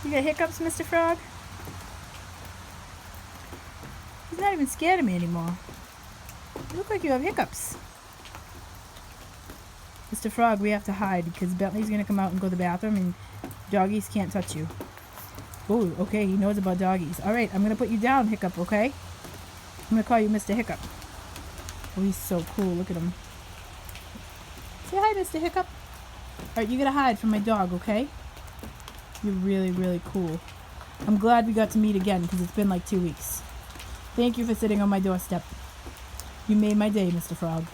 You got hiccups, Mr. Frog? He's not even scared of me anymore. You look like you have hiccups. Mr. Frog, we have to hide because Bentley's gonna come out and go to the bathroom and doggies can't touch you. Oh, okay, he knows about doggies. Alright, I'm gonna put you down, Hiccup, okay? I'm gonna call you Mr. Hiccup. Oh, he's so cool. Look at him. Say hi, Mr. Hiccup. Alright, you gotta hide from my dog, okay? You're really, really cool. I'm glad we got to meet again because it's been like 2 weeks. Thank you for sitting on my doorstep. You made my day, Mr. Frog.